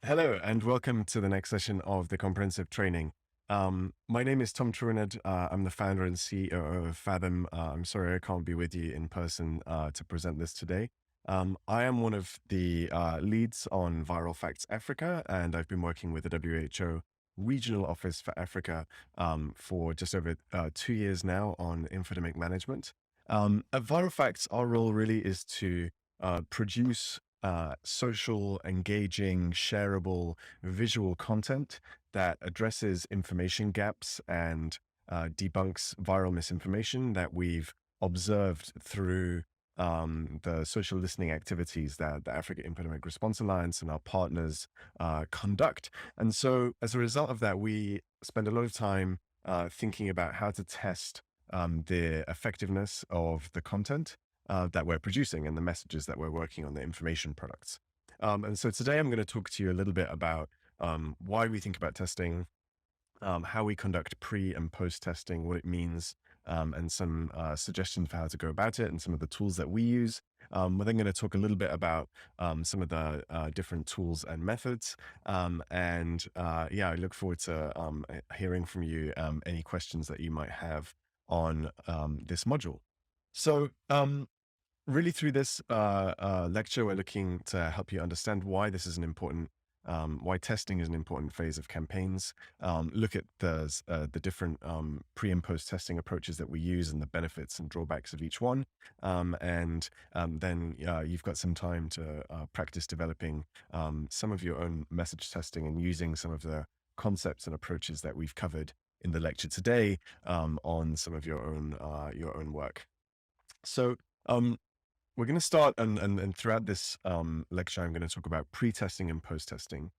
Hello, and welcome to the next session of the comprehensive training. My name is Tom Trewinnard. I'm the founder and CEO of Fathom. I'm sorry I can't be with you in person to present this today. I am one of the leads on Viral Facts Africa, and I've been working with the WHO Regional Office for Africa for just over 2 years now on infodemic management. At Viral Facts, our role really is to produce social, engaging, shareable, visual content that addresses information gaps and debunks viral misinformation that we've observed through the social listening activities that the Africa Infodemic Response Alliance and our partners conduct. And so as a result of that, we spend a lot of time thinking about how to test the effectiveness of the content that we're producing and the messages that we're working on, the information products. And so today I'm going to talk to you a little bit about why we think about testing, how we conduct pre and post testing, what it means, and some suggestions for how to go about it and some of the tools that we use. We're then going to talk a little bit about some of the different tools and methods. I look forward to hearing from you any questions that you might have on this module. So really through this lecture, we're looking to help you understand why this is an important, why testing is an important phase of campaigns, look at the different pre and post testing approaches that we use and the benefits and drawbacks of each one. Then you've got some time to practice developing some of your own message testing and using some of the concepts and approaches that we've covered in the lecture today on some of your own work. So we're going to start, and throughout this lecture, I'm going to talk about pre-testing and post-testing.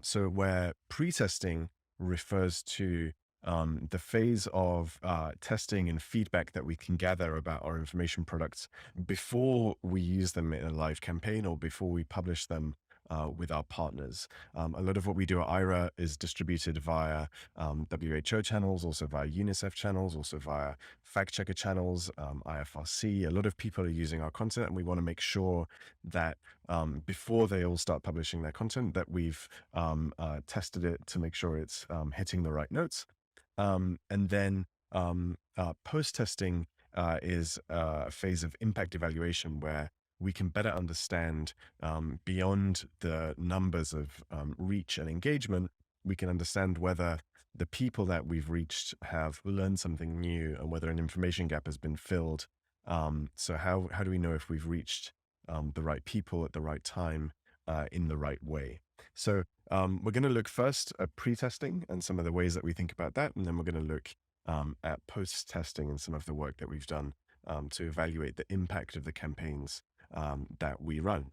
So where pre-testing refers to the phase of testing and feedback that we can gather about our information products before we use them in a live campaign or before we publish them with our partners. A lot of what we do at AIRA is distributed via WHO channels, also via UNICEF channels, also via fact checker channels, IFRC. A lot of people are using our content, and we want to make sure that before they all start publishing their content, that we've tested it to make sure it's hitting the right notes. And then post-testing is a phase of impact evaluation where we can better understand beyond the numbers of reach and engagement, we can understand whether the people that we've reached have learned something new and whether an information gap has been filled. So how do we know if we've reached the right people at the right time in the right way? So we're going to look first at pre-testing and some of the ways that we think about that. And then we're going to look at post-testing and some of the work that we've done to evaluate the impact of the campaigns that we run.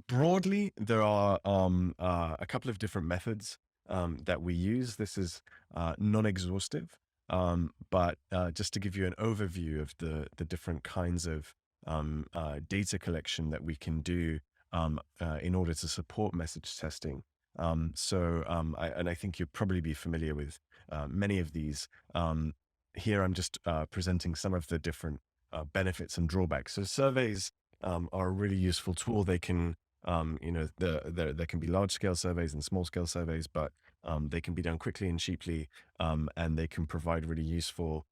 Broadly, there are a couple of different methods that we use. This is non-exhaustive, but just to give you an overview of the different kinds of data collection that we can do in order to support message testing. I think you'll probably be familiar with many of these. Here I'm just presenting some of the different benefits and drawbacks. So surveys are a really useful tool. They can, there can be large scale surveys and small scale surveys, but they can be done quickly and cheaply, and they can provide really useful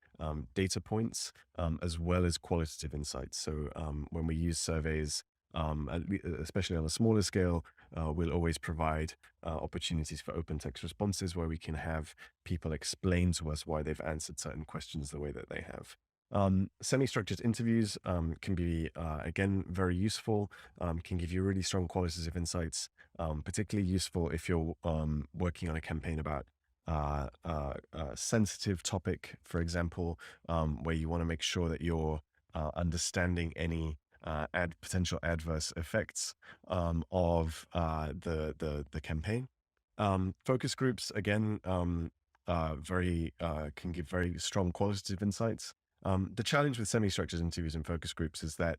data points as well as qualitative insights. So when we use surveys, especially on a smaller scale, we'll always provide opportunities for open text responses where we can have people explain to us why they've answered certain questions the way that they have. Semi-structured interviews can be, again, very useful, can give you really strong qualitative insights, particularly useful if you're working on a campaign about a sensitive topic, for example, where you want to make sure that you're understanding any potential adverse effects of the campaign. Focus groups, again, can give very strong qualitative insights. The challenge with semi-structured interviews and focus groups is that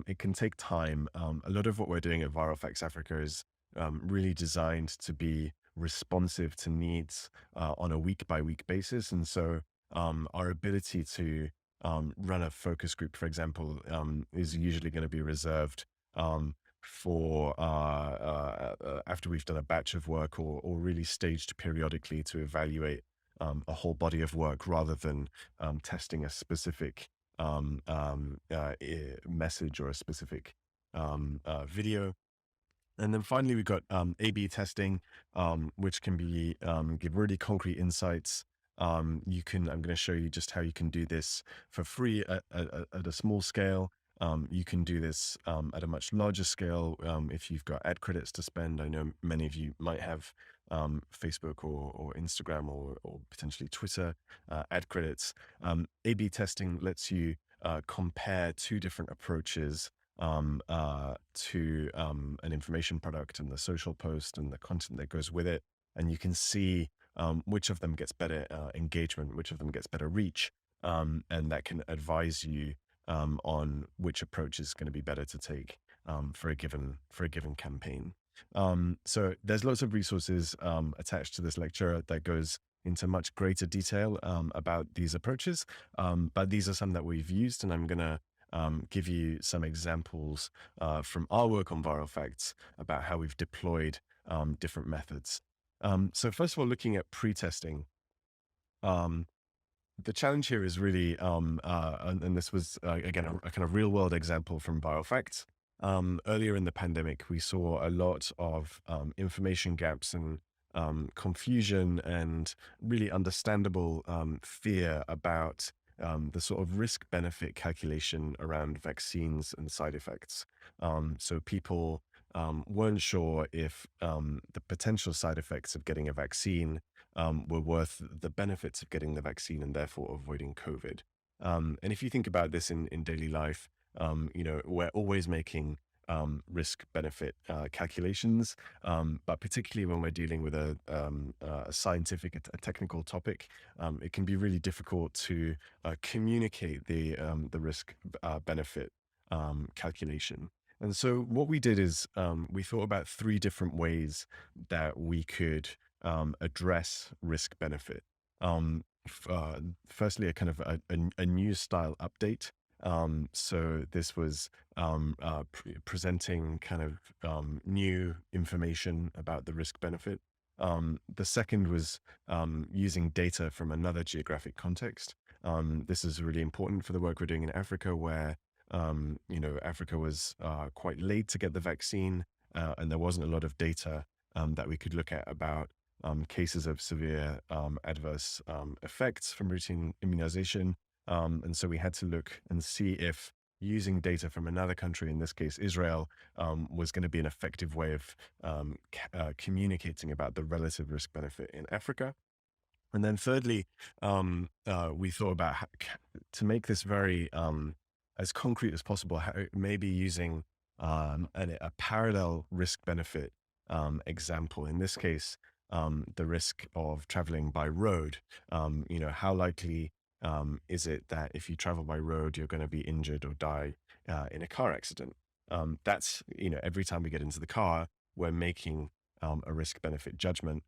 it can take time. A lot of what we're doing at Viral Facts Africa is really designed to be responsive to needs on a week-by-week basis. And so our ability to run a focus group, for example, is usually going to be reserved for after we've done a batch of work, or really staged periodically to evaluate a whole body of work rather than testing a specific message or a specific video. And then finally, we've got A/B testing, which can be give really concrete insights. I'm going to show you just how you can do this for free at a small scale. You can do this at a much larger scale if you've got ad credits to spend. I know many of you might have Facebook or Instagram or potentially Twitter ad credits. A/B testing lets you compare two different approaches to an information product and the social post and the content that goes with it. And you can see which of them gets better engagement, which of them gets better reach. And that can advise you on which approach is going to be better to take for a given campaign. So there's lots of resources attached to this lecture that goes into much greater detail about these approaches. But these are some that we've used, and I'm going to give you some examples from our work on viral facts about how we've deployed different methods. So first of all, looking at pre-testing, the challenge here is really, and this was again a kind of real world example from viral facts. Earlier in the pandemic, we saw a lot of information gaps and confusion and really understandable fear about the sort of risk benefit calculation around vaccines and side effects. So people weren't sure if the potential side effects of getting a vaccine were worth the benefits of getting the vaccine and therefore avoiding COVID. And if you think about this in daily life, we're always making risk benefit calculations, but particularly when we're dealing with a scientific, a technical topic, it can be really difficult to communicate the risk benefit calculation. And so what we did is we thought about three different ways that we could address risk benefit. Firstly, a kind of a news style update. So this was presenting kind of new information about the risk benefit. The second was using data from another geographic context. This is really important for the work we're doing in Africa, where Africa was quite late to get the vaccine, and there wasn't a lot of data that we could look at about cases of severe adverse effects from routine immunization. And so we had to look and see if using data from another country, in this case Israel, was going to be an effective way of communicating about the relative risk benefit in Africa. And then thirdly, we thought about to make this very as concrete as possible, maybe using a parallel risk benefit example. In this case, the risk of traveling by road. How likely is it that if you travel by road, you're going to be injured or die in a car accident? That's, every time we get into the car, we're making a risk benefit judgment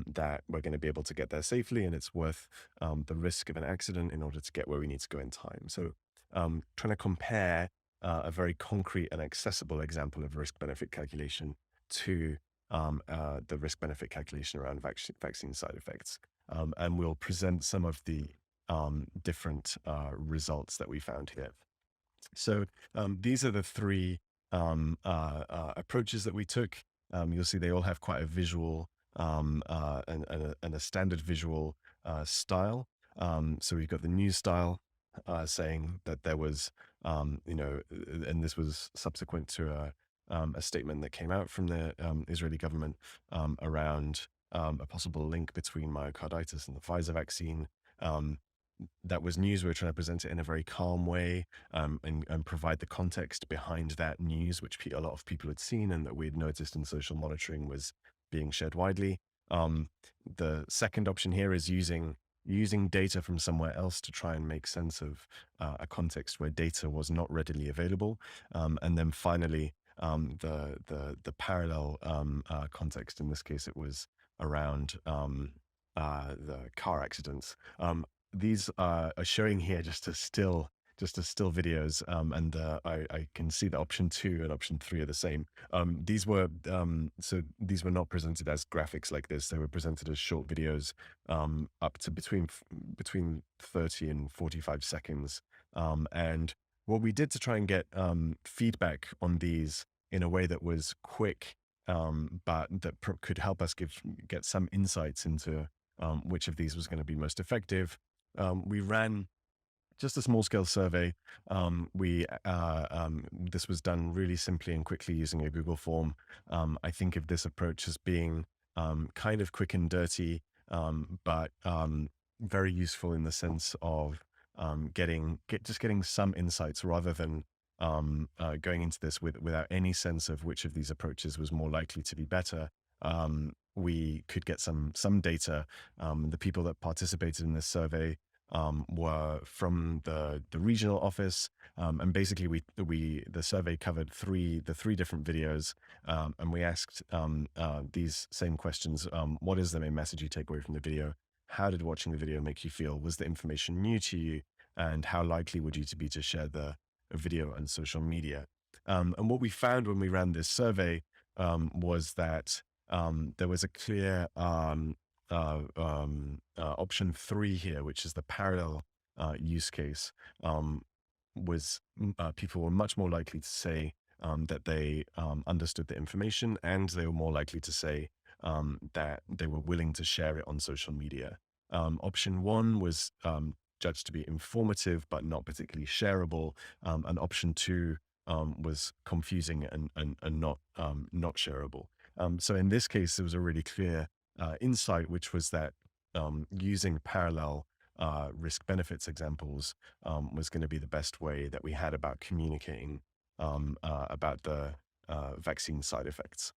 that we're going to be able to get there safely, and it's worth the risk of an accident in order to get where we need to go in time. So trying to compare a very concrete and accessible example of risk benefit calculation to the risk benefit calculation around vaccine side effects. And we'll present some of the different results that we found here. So these are the three approaches that we took. You'll see they all have quite a visual and a standard visual style. So we've got the news style saying that there was, and this was subsequent to a statement that came out from the Israeli government around a possible link between myocarditis and the Pfizer vaccine. That was news. We were trying to present it in a very calm way and provide the context behind that news, which a lot of people had seen and that we had noticed in social monitoring was being shared widely. The second option here is using data from somewhere else to try and make sense of a context where data was not readily available. And then finally, the parallel context. In this case, it was around the car accidents. These are showing here just a still just as still videos. And I can see that option 2 and option 3 are the same. These were these were not presented as graphics like this. They were presented as short videos, up to between 30 and 45 seconds. And what we did to try and get feedback on these in a way that was quick, but that could help us get some insights into which of these was going to be most effective. We ran just a small scale survey. This was done really simply and quickly using a Google form. I think of this approach as being kind of quick and dirty, but very useful in the sense of just getting some insights rather than going into this without any sense of which of these approaches was more likely to be better. We could get some data. The people that participated in this survey were from the regional office, and basically the survey covered the three different videos, and we asked these same questions. What is the main message you take away from the video? How did watching the video make you feel? Was the information new to you? And how likely would you to be to share the video on social media? And what we found when we ran this survey was that there was a clear option 3 here, which is the parallel use case. People were much more likely to say that they understood the information, and they were more likely to say that they were willing to share it on social media. Option 1 was judged to be informative but not particularly shareable, and option 2 was confusing and not shareable. So in this case, there was a really clear insight, which was that using parallel risk benefits examples was going to be the best way that we had about communicating about the vaccine side effects.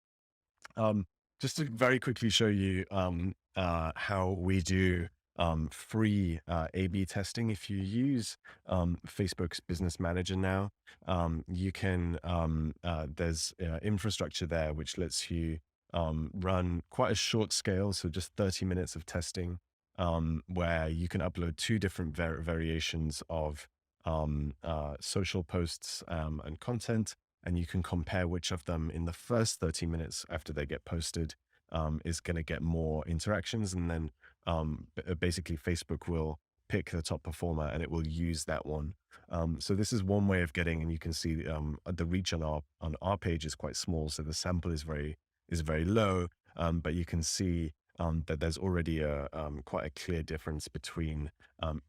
Just to very quickly show you how we do free A/B testing. If you use Facebook's Business Manager now, you can, there's infrastructure there which lets you run quite a short scale, so just 30 minutes of testing, where you can upload 2 different variations of social posts and content, and you can compare which of them in the first 30 minutes after they get posted is going to get more interactions. And then basically Facebook will pick the top performer and it will use that one. So this is one way of getting, and you can see the reach on our page is quite small, so the sample is very low, but you can see that there's already quite a clear difference between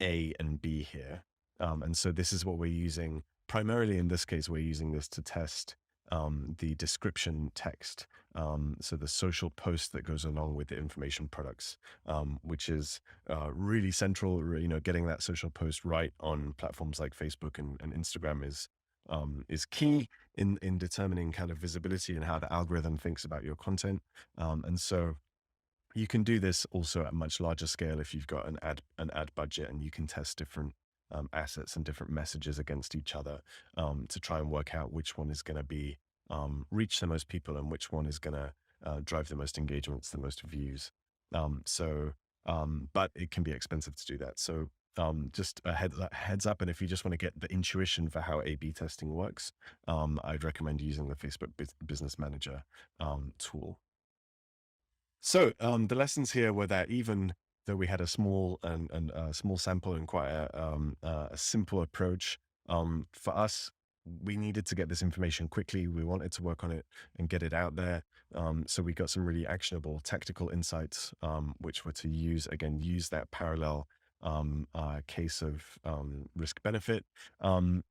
A and B here. And so this is what we're using. Primarily in this case, we're using this to test the description text. So the social post that goes along with the information products, which is really central. Getting that social post right on platforms like Facebook and Instagram is key in determining kind of visibility and how the algorithm thinks about your content. And so you can do this also at a much larger scale if you've got an ad budget, and you can test different assets and different messages against each other to try and work out which one is going to be reach the most people and which one is going to drive the most engagements, the most views. But it can be expensive to do that. So just a heads up, and if you just want to get the intuition for how A/B testing works, I'd recommend using the Facebook Business Manager tool. So the lessons here were that even though we had a small small sample and quite a simple approach, for us, we needed to get this information quickly. We wanted to work on it and get it out there. So we got some really actionable tactical insights, which were to use that parallel case of risk benefit. And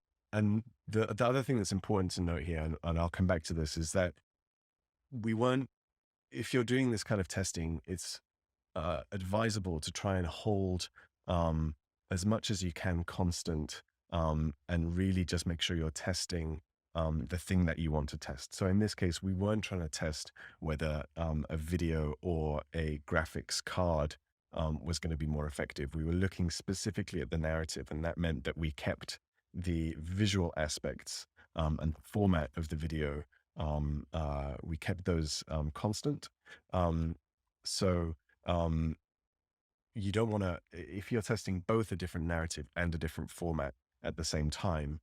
the other thing that's important to note here, and I'll come back to this, is that we weren't, if you're doing this kind of testing, it's advisable to try and hold as much as you can constant, and really just make sure you're testing the thing that you want to test. So in this case, we weren't trying to test whether a video or a graphics card was going to be more effective. We were looking specifically at the narrative, and that meant that we kept the visual aspects and format of the video. We kept those constant. So you don't want to, if you're testing both a different narrative and a different format, at the same time,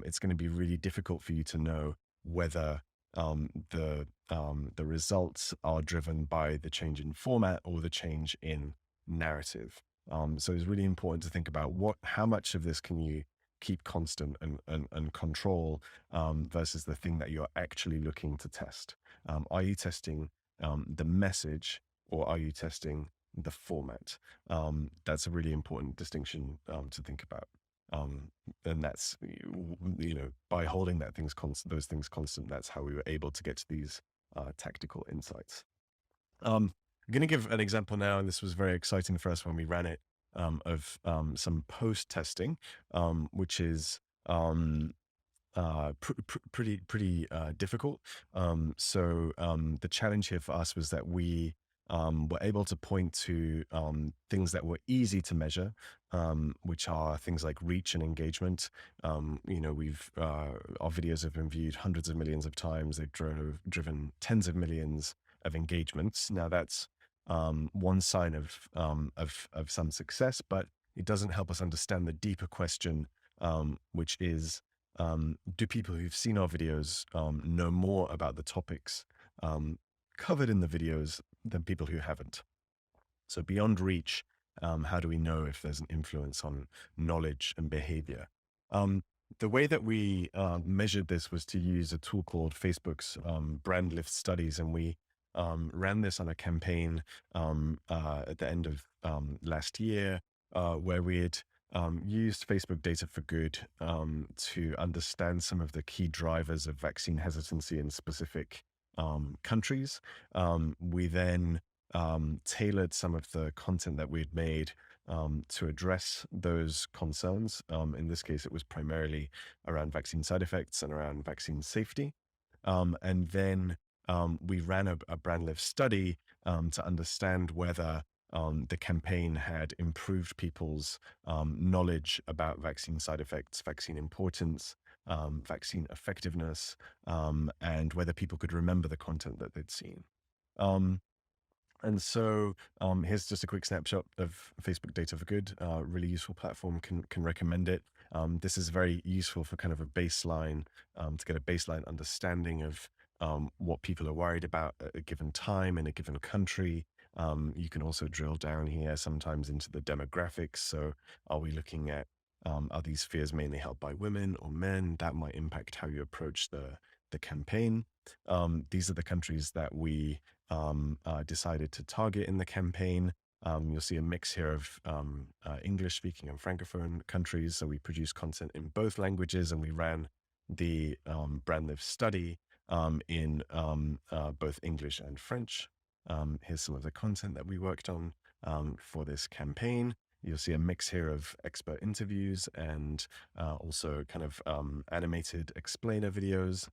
it's going to be really difficult for you to know whether the results are driven by the change in format or the change in narrative. So it's really important to think about how much of this can you keep constant and control versus the thing that you're actually looking to test. Are you testing the message, or are you testing the format? That's a really important distinction to think about. And that's, by holding those things constant, that's how we were able to get to these tactical insights. I'm going to give an example now, and this was very exciting for us when we ran it, of some post testing, which is pretty difficult. The challenge here for us was that we were able to point to things that were easy to measure, which are things like reach and engagement. Our videos have been viewed hundreds of millions of times. They've driven tens of millions of engagements. Now that's one sign of some success, but it doesn't help us understand the deeper question, which is, do people who've seen our videos know more about the topics covered in the videos than people who haven't? So beyond reach, how do we know if there's an influence on knowledge and behavior? The way that we measured this was to use a tool called Facebook's brand lift studies, and we ran this on a campaign at the end of last year, where we had used Facebook Data for Good to understand some of the key drivers of vaccine hesitancy in specific countries. We then tailored some of the content that we'd made to address those concerns. In this case, it was primarily around vaccine side effects and around vaccine safety. And then we ran a brand lift study to understand whether the campaign had improved people's knowledge about vaccine side effects, vaccine importance, vaccine effectiveness, and whether people could remember the content that they'd seen. Here's just a quick snapshot of Facebook Data for Good. Really useful platform, can recommend it. This is very useful for kind of a baseline, to get a baseline understanding of what people are worried about at a given time in a given country. You can also drill down here sometimes into the demographics. So are we looking at, are these fears mainly held by women or men? That might impact how you approach the campaign. These are the countries that we decided to target in the campaign. You'll see a mix here of English-speaking and Francophone countries. So we produced content in both languages, and we ran the brand lift study in both English and French. Here's some of the content that we worked on for this campaign. You'll see a mix here of expert interviews and also kind of animated explainer videos.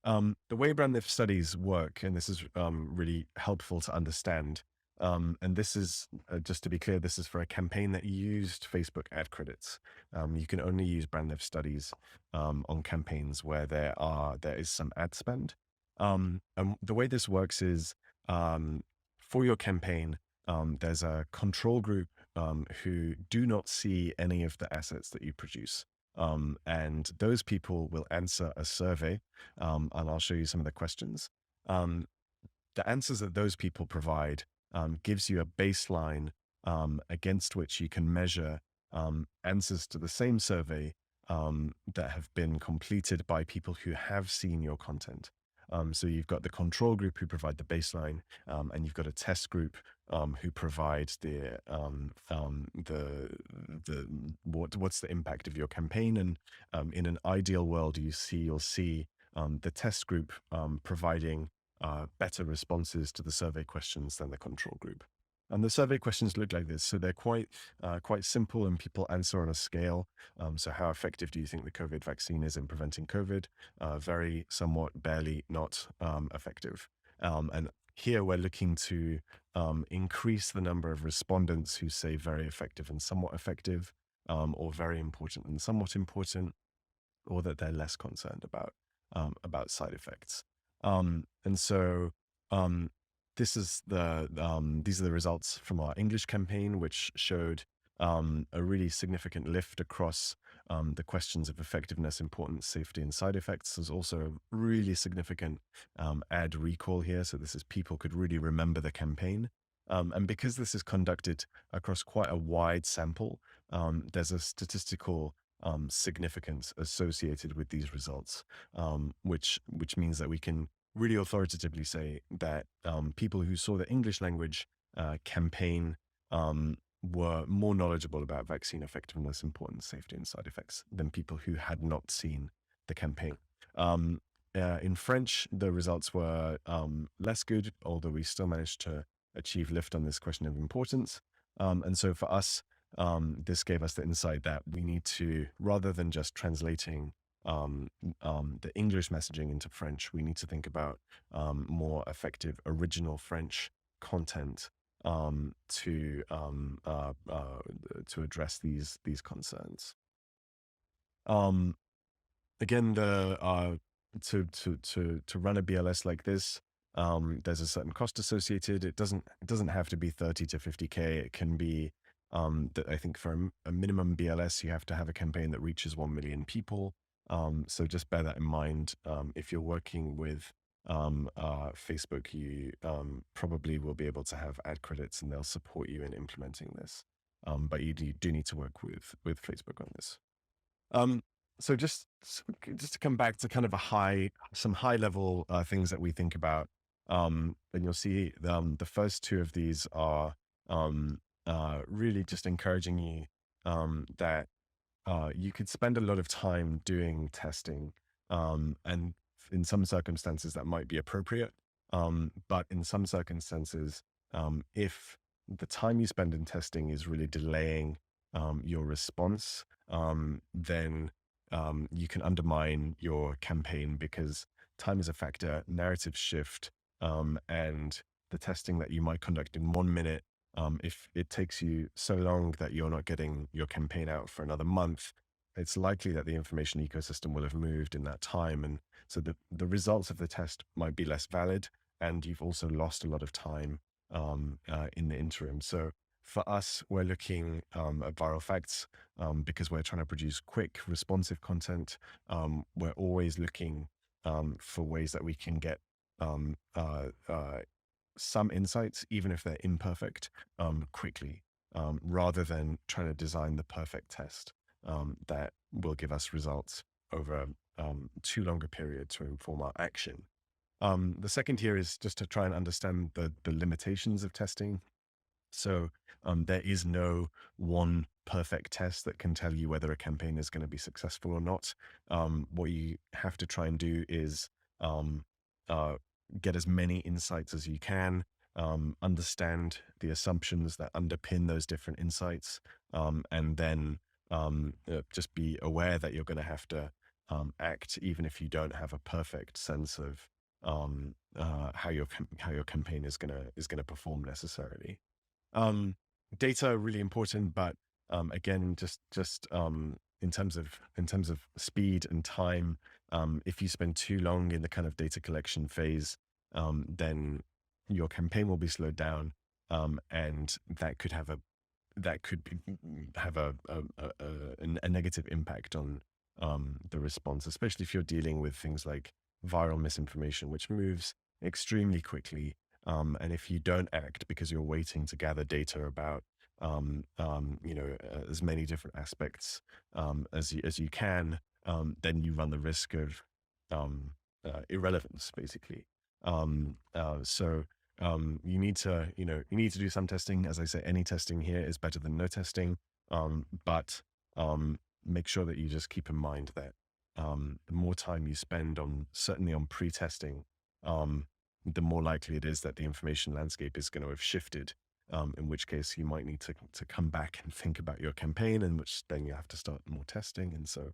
The way brand lift studies work, and this is really helpful to understand, and this is, just to be clear, this is for a campaign that used Facebook ad credits. You can only use brand lift studies on campaigns where there is some ad spend. And the way this works is, for your campaign, there's a control group who do not see any of the assets that you produce. And those people will answer a survey, and I'll show you some of the questions. The answers that those people provide gives you a baseline against which you can measure answers to the same survey that have been completed by people who have seen your content. So you've got the control group who provide the baseline, and you've got a test group who provide what's the impact of your campaign. And in an ideal world, you'll see the test group providing better responses to the survey questions than the control group. And the survey questions look like this. So they're quite simple, and people answer on a scale. So how effective do you think the COVID vaccine is in preventing COVID? Very, somewhat, barely, not effective. And here we're looking to increase the number of respondents who say very effective and somewhat effective, or very important and somewhat important, or that they're less concerned about side effects. These are the results from our English campaign, which showed a really significant lift across the questions of effectiveness, importance, safety, and side effects. There's also a really significant ad recall here. So this is people could really remember the campaign. And because this is conducted across quite a wide sample, there's a statistical significance associated with these results, which means that we can really authoritatively say that people who saw the English language campaign were more knowledgeable about vaccine effectiveness, importance, safety, and side effects than people who had not seen the campaign. In French, the results were less good, although we still managed to achieve lift on this question of importance. And so for us, this gave us the insight that we need to, rather than just translating the English messaging into French, we need to think about more effective original French content to address these concerns. Again, to run a BLS like this, there's a certain cost associated. It doesn't have to be 30 to 50K. It can be that I think for a minimum BLS, you have to have a campaign that reaches 1 million people. So just bear that in mind. If you're working with Facebook, you probably will be able to have ad credits and they'll support you in implementing this. But you do need to work with Facebook on this. So just to come back to kind of some high level things that we think about, and you'll see the first two of these are really just encouraging you that you could spend a lot of time doing testing, and in some circumstances that might be appropriate. But in some circumstances, if the time you spend in testing is really delaying your response, then you can undermine your campaign because time is a factor, narratives shift, and the testing that you might conduct in 1 minute, if it takes you so long that you're not getting your campaign out for another month, it's likely that the information ecosystem will have moved in that time. And so the results of the test might be less valid, and you've also lost a lot of time in the interim. So for us, we're looking at viral facts because we're trying to produce quick, responsive content. We're always looking for ways that we can get some insights, even if they're imperfect, quickly, rather than trying to design the perfect test that will give us results over too long a period to inform our action. The second here is just to try and understand the limitations of testing. So there is no one perfect test that can tell you whether a campaign is going to be successful or not. What you have to try and do is get as many insights as you can, understand the assumptions that underpin those different insights, and then just be aware that you're going to have to act even if you don't have a perfect sense of how your campaign is gonna perform necessarily. Data are really important, but again, just in terms of speed and time, if you spend too long in the kind of data collection phase, then your campaign will be slowed down, and that could have a negative impact on the response, especially if you're dealing with things like viral misinformation, which moves extremely quickly. And if you don't act because you're waiting to gather data about, as many different aspects as you can, then you run the risk of irrelevance, basically. So you need to do some testing. As I say, any testing here is better than no testing. But make sure that you just keep in mind that the more time you spend certainly on pre-testing, the more likely it is that the information landscape is going to have shifted, in which case you might need to come back and think about your campaign, in which then you have to start more testing. And so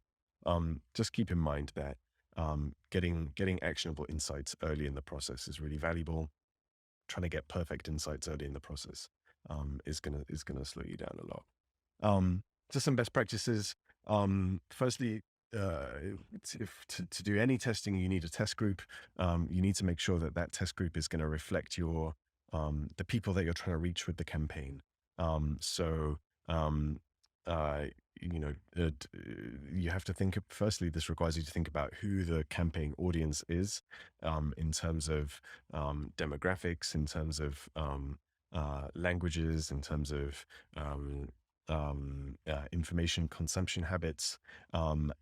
just keep in mind that getting actionable insights early in the process is really valuable. Trying to get perfect insights early in the process is gonna slow you down a lot. Just some best practices. Firstly, to do any testing, you need a test group. You need to make sure that test group is going to reflect the people that you're trying to reach with the campaign. So um, uh, you have to think firstly, this requires you to think about who the campaign audience is, in terms of demographics, in terms of languages, in terms of um, information consumption habits,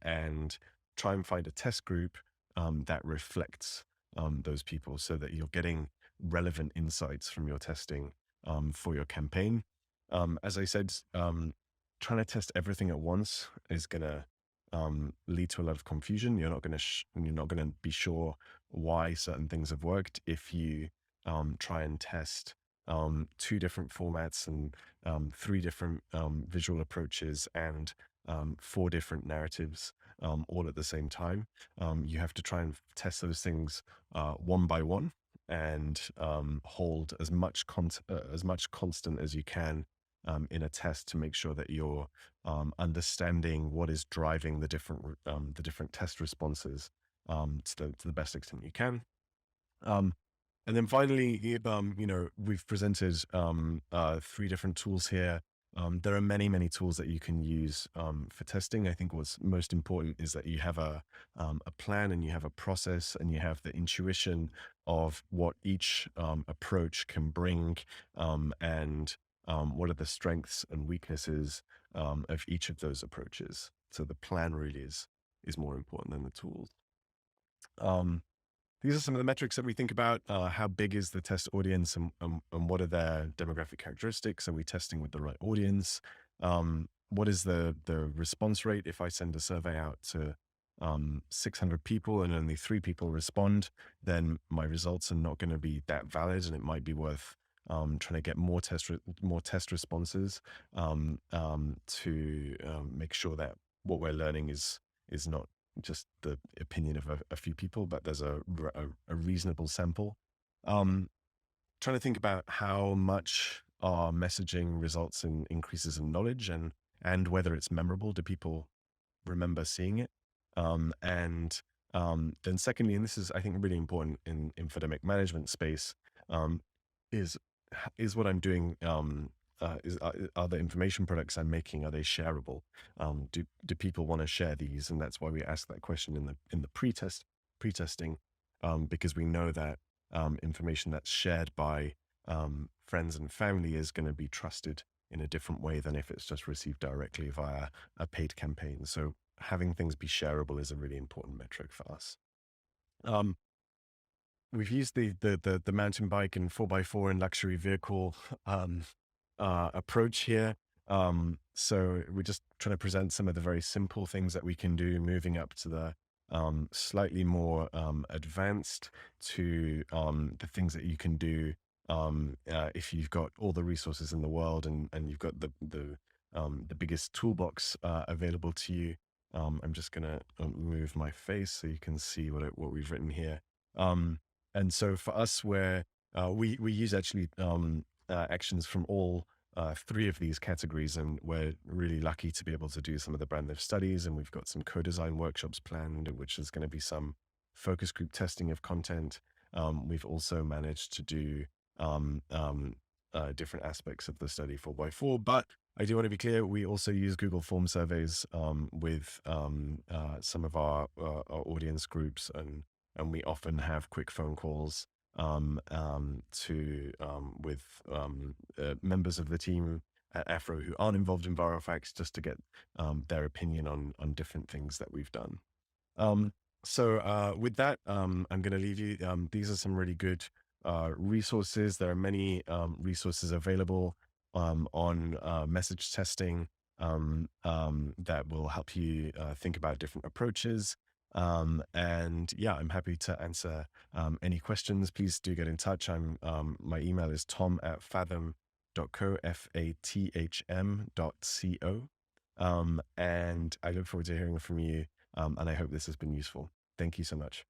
and try and find a test group that reflects those people, so that you're getting relevant insights from your testing for your campaign. As I said, trying to test everything at once is going to lead to a lot of confusion. You're not going to be sure why certain things have worked if you try and test two different formats and three different visual approaches and four different narratives all at the same time. You have to try and test those things one by one, and hold as much constant as you can in a test, to make sure that you're understanding what is driving the different test responses to the best extent you can. Um, and then finally, we've presented three different tools here. There are many, many tools that you can use for testing. I think what's most important is that you have a plan, and you have a process, and you have the intuition of what each approach can bring, and what are the strengths and weaknesses of each of those approaches. So the plan really is more important than the tools. These are some of the metrics that we think about. How big is the test audience, and what are their demographic characteristics? Are we testing with the right audience? What is the response rate? If I send a survey out to 600 people and only 3 people respond, then my results are not going to be that valid, and it might be worth trying to get more test responses to make sure that what we're learning is not just the opinion of a few people, but there's a reasonable sample. Trying to think about how much our messaging results in increases in knowledge, and whether it's memorable. Do people remember seeing it? And then secondly, and this is, I think, really important in infodemic management space, um, is what I'm doing, are the information products I'm making, are they shareable? Do people want to share these? And that's why we ask that question in the pre-testing, because we know that information that's shared by friends and family is going to be trusted in a different way than if it's just received directly via a paid campaign. So having things be shareable is a really important metric for us. We've used the mountain bike and 4x4 and luxury vehicle approach here. So we're just trying to present some of the very simple things that we can do, moving up to the slightly more advanced, to the things that you can do if you've got all the resources in the world, and you've got the biggest toolbox available to you. I'm just gonna move my face so you can see what we've written here. And so for us, where we use actually actions from all three of these categories, and we're really lucky to be able to do some of the brand lift studies, and we've got some co-design workshops planned, which is going to be some focus group testing of content. We've also managed to do different aspects of the study 4x4, but I do want to be clear, we also use Google Form surveys with some of our audience groups, and we often have quick phone calls with members of the team at Afro who aren't involved in viral facts, just to get their opinion on different things that we've done. So with that, I'm going to leave you. These are some really good resources. There are many resources available on message testing that will help you think about different approaches. And yeah, I'm happy to answer any questions. Please do get in touch. My email is tom@fathm.co, fathm.co. And I look forward to hearing from you. And I hope this has been useful. Thank you so much.